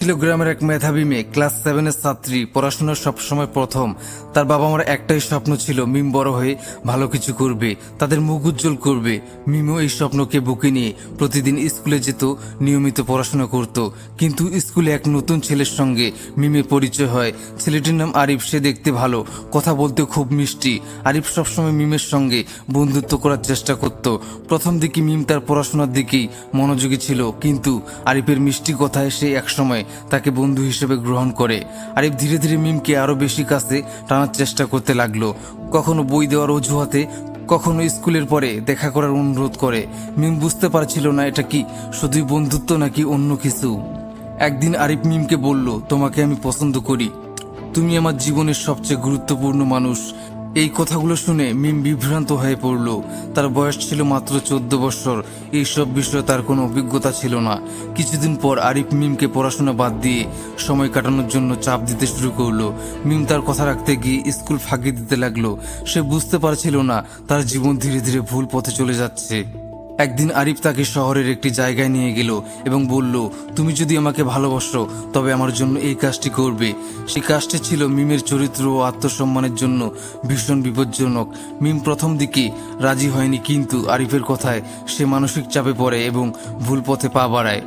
ছিল গ্রামের এক মেধাবী মেয়ে, ক্লাস 7-এর ছাত্রী, পড়াশোনার সবসময় প্রথম। তার বাবা মার একটাই স্বপ্ন ছিল মিম বড় হয়ে ভালো কিছু করবে, তাদের মুখ উজ্জ্বল করবে। মিমও এই স্বপ্নকে বুকে নিয়ে প্রতিদিন স্কুলে যেত, নিয়মিত পড়াশোনা করত। কিন্তু স্কুলে এক নতুন ছেলের সঙ্গে মিমের পরিচয় হয়। ছেলেটির নাম আরিফ। সে দেখতে ভালো, কথা বলতে খুব মিষ্টি। আরিফ সবসময় মিমের সঙ্গে বন্ধুত্ব করার চেষ্টা করত। প্রথম দিকে মিম তার পড়াশোনার দিকেই মনোযোগী ছিল, কিন্তু আরিফের মিষ্টি কথায় সে একসময় তাকে বন্ধু হিসেবে গ্রহণ করে। আরিফ ধীরে ধীরে মিমকে আরো বেশি কাছে টানার চেষ্টা করতে লাগলো। কখনো বই দেওয়ার অজুহাতে, কখনো স্কুলের পরে দেখা করার অনুরোধ করে। মিম বুঝতে পারছিল না এটা কি শুধুই বন্ধুত্ব নাকি অন্য কিছু। একদিন আরিফ মিমকে বলল, তোমাকে আমি পছন্দ করি, তুমি আমার জীবনের সবচেয়ে গুরুত্বপূর্ণ মানুষ। এই কথাগুলো শুনে মিম বিভ্রান্ত হয়ে পড়ল। তার বয়স ছিল মাত্র 14 বছর। এইসব বিষয়ে তার কোনো অভিজ্ঞতা ছিল না। কিছুদিন পর আরিফ মিমকে পড়াশোনা বাদ দিয়ে সময় কাটানোর জন্য চাপ দিতে শুরু করলো। মিম তার কথা রাখতে গিয়ে স্কুল ফাঁকি দিতে লাগলো। সে বুঝতে পারছিল না তার জীবন ধীরে ধীরে ভুল পথে চলে যাচ্ছে। একদিন আরিফ তাকে শহরের একটি জায়গায় নিয়ে গেল এবং বলল, তুমি যদি আমাকে ভালোবাসো তবে আমার জন্য এই কাজটি করবে। সেই কাজটি ছিল মিমের চরিত্র ও আত্মসম্মানের জন্য ভীষণ বিপজ্জনক। মিম প্রথম দিকে রাজি হয়নি, কিন্তু আরিফের কথায় সে মানসিক চাপে পড়ে এবং ভুল পথে পা বাড়ায়।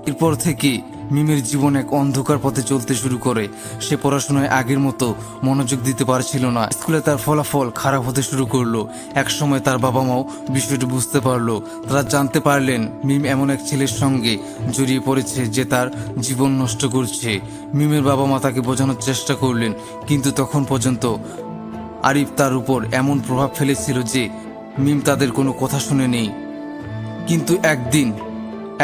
এরপর থেকে মিমের জীবন এক অন্ধকার পথে চলতে শুরু করে। সে পড়াশোনায় আগের মতো মনোযোগ দিতে পারছিল না। স্কুলে তার ফলাফল খারাপ হতে শুরু করলো। একসময় তার বাবা মাও বিষয়টি বুঝতে পারলো। তারা জানতে পারলেন মিম এমন এক ছেলের সঙ্গে জড়িয়ে পড়েছে যে তার জীবন নষ্ট করছে। মিমের বাবা মা তাকে বোঝানোর চেষ্টা করলেন, কিন্তু তখন পর্যন্ত আরিফ তার উপর এমন প্রভাব ফেলেছিল যে মিম তাদের কোনো কথা শুনেনি। কিন্তু একদিন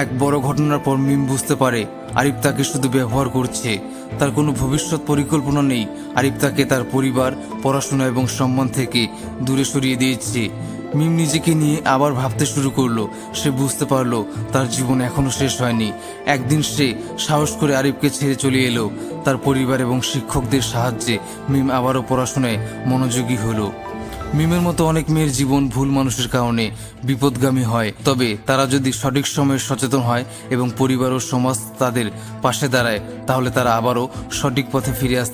এক বড় ঘটনার পর মিম বুঝতে পারে আরিফ তাকে শুধু ব্যবহার করছে। তার কোনো ভবিষ্যৎ পরিকল্পনা নেই। আরিফ তাকে তার পরিবার, পড়াশোনা এবং সম্মান থেকে দূরে সরিয়ে দিয়েছে। মিম নিজেকে নিয়ে আবার ভাবতে শুরু করলো। সে বুঝতে পারলো তার জীবন এখনো শেষ হয়নি। একদিন সে সাহস করে আরিফকে ছেড়ে চলে এলো। তার পরিবার এবং শিক্ষকদের সাহায্যে মিম আবারও পড়াশোনায় মনোযোগী হলো। মিমের মতো অনেক মেয়ের জীবন ভুল মানুষের কারণে বিপদগামী হয়, তবে তারা যদি সঠিক সময়ে সচেতন হয় এবং পরিবার ও সমাজ তাদের পাশে দাঁড়ায়, তাহলে তারা আবারও সঠিক পথে ফিরে আসতে